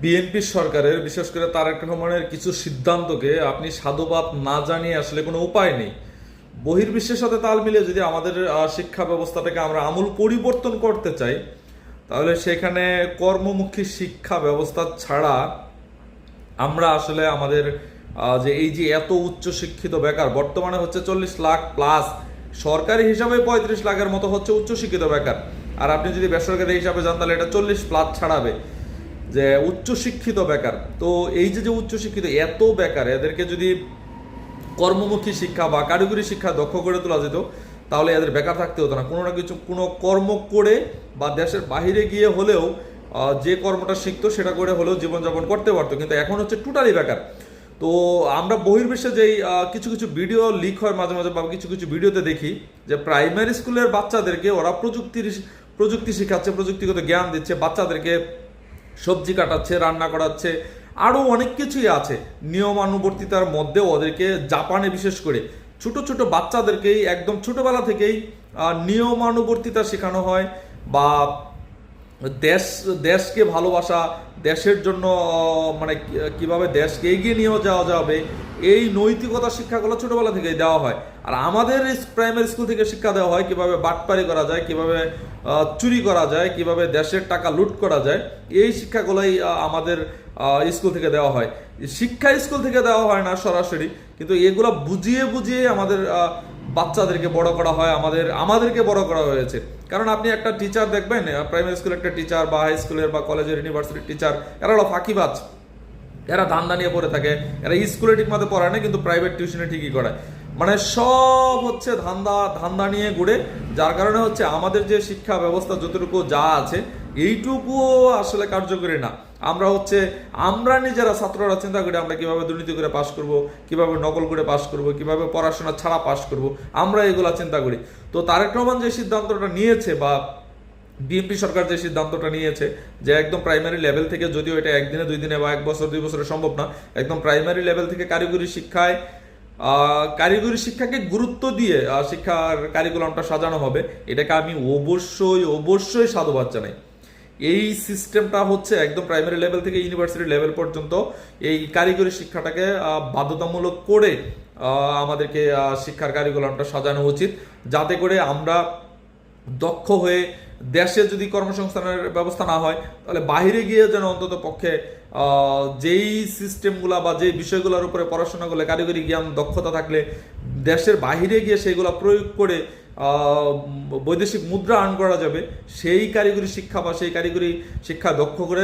BNP সরকারের বিশেষ করে তারেক রহমানের কিছু সিদ্ধান্তকে আপনি সাধুবাদ না জানিয়ে আসলে কোনো উপায় নেই। বহির্বিশ্বের সাথে তাল মিলিয়ে যদি আমাদের শিক্ষা ব্যবস্থাটাকে আমরা আমূল পরিবর্তন করতে চাই, তাহলে সেখানে কর্মমুখী শিক্ষা ব্যবস্থা ছাড়া আমরা আসলে আমাদের যে এই যে এত উচ্চ শিক্ষিত বেকার বর্তমানে হচ্ছে 40 লাখ প্লাস, সরকারি হিসাবে 35 লাখের মতো হচ্ছে উচ্চ শিক্ষিত বেকার। আর আপনি যদি বেসরকারি হিসাবে যান তাহলে এটা 40+ ছাড়াবে যে উচ্চশিক্ষিত বেকার। তো এই যে যে উচ্চশিক্ষিত এত বেকার, এদেরকে যদি কর্মমুখী শিক্ষা বা কারিগরি শিক্ষা দক্ষ করে তোলা যেত, তাহলে এদের বেকার থাকতে হতো না। কোনো না কিছু কোনো কর্ম করে বা দেশের বাহিরে গিয়ে হলেও যে কর্মটা শিখতো সেটা করে হলেও জীবনযাপন করতে পারতো, কিন্তু এখন হচ্ছে টোটালি বেকার। তো আমরা বহির্বিশ্বে যেই কিছু কিছু ভিডিও লিক হয় মাঝে মাঝে বা কিছু কিছু ভিডিওতে দেখি যে প্রাইমারি স্কুলের বাচ্চাদেরকে ওরা প্রযুক্তি শেখাচ্ছে, প্রযুক্তিগত জ্ঞান দিচ্ছে, বাচ্চাদেরকে সবজি কাটাচ্ছে, রান্না করাচ্ছে, আরও অনেক কিছুই আছে। নিয়মানুবর্তিতার মধ্যে ওদেরকে জাপানে বিশেষ করে ছোট ছোট বাচ্চাদেরকেই একদম ছোটবেলা থেকেই নিয়মানুবর্তিতা শেখানো হয়, বা দেশকে ভালোবাসা, দেশের জন্য মানে কিভাবে দেশকে এগিয়ে নিয়ে যাওয়া যাবে, এই নৈতিকতা শিক্ষাগুলো ছোটবেলা থেকেই দেওয়া হয়। আর আমাদের প্রাইমারি স্কুল থেকে শিক্ষা দেওয়া হয় কিভাবে বাটপারি করা যায়, কিভাবে চুরি করা যায়, কিভাবে দেশের টাকা লুট করা যায়। এই শিক্ষাগুলোই আমাদের স্কুল থেকে দেওয়া হয়। শিক্ষা স্কুল থেকে দেওয়া হয় না সরাসরি, কিন্তু এগুলো বুঝিয়ে বুঝিয়ে আমাদের বাচ্চাদেরকে বড় করা হয়, আমাদেরকে বড় করা হয়েছে। কারণ আপনি একটা টিচার দেখবেন, প্রাইমারি স্কুলের একটা টিচার বা হাই স্কুলের বা কলেজের ইউনিভার্সিটির টিচার, এরা হলো ফাঁকিবাজ, এরা ধান্দা নিয়ে পড়ে থাকে। এরা স্কুলে ঠিক মতো পড়ায় না, কিন্তু প্রাইভেট টিউশনে ঠিকই করায়। মানে সব হচ্ছে ধান্দা নিয়ে ঘুরে, যার কারণে হচ্ছে আমাদের যে শিক্ষা ব্যবস্থা যতটুকু যা আছে এইটুকুও আসলে কার্যকরী না। আমরা নিজেরা ছাত্ররা চিন্তা করি আমরা কিভাবে দুর্নীতি করে পাশ করব, কিভাবে নকল করে পাশ করব, কিভাবে পড়াশোনা ছাড়া পাশ করব, আমরা এগুলা চিন্তা করি। তো তারেক রহমান যে সিদ্ধান্তটা নিয়েছে বা বিএনপি সরকার যে সিদ্ধান্তটা নিয়েছে যে একদম প্রাইমারি লেভেল থেকে, যদিও এটা একদিনে 2 দিনে বা 1 বছর 2 বছরে সম্ভব না, একদম প্রাইমারি লেভেল থেকে কারিগরি শিক্ষাকে গুরুত্ব দিয়ে শিক্ষার কারিকুলামটা সাজানো হবে, এটাকে আমি অবশ্যই সাধুবাদ জানাই। এই সিস্টেমটা হচ্ছে একদম প্রাইমারি লেভেল থেকে ইউনিভার্সিটি লেভেল পর্যন্ত এই কারিগরি শিক্ষাটাকে বাধ্যতামূলক করে আমাদেরকে শিক্ষার কারিকুলামটা সাজানো উচিত, যাতে করে আমরা দক্ষ হয়ে দেশে যদি কর্মসংস্থানের ব্যবস্থা না হয়, তাহলে বাইরে গিয়ে যেন অন্তত পক্ষে যেই সিস্টেমগুলা বা যেই বিষয়গুলোর উপরে পড়াশোনা করলে কারিগরি জ্ঞান দক্ষতা থাকলে দেশের বাহিরে গিয়ে সেইগুলো প্রয়োগ করে বৈদেশিক মুদ্রা আর্ন করা যাবে, সেই কারিগরি শিক্ষা বা সেই কারিগরি শিক্ষা দক্ষ করে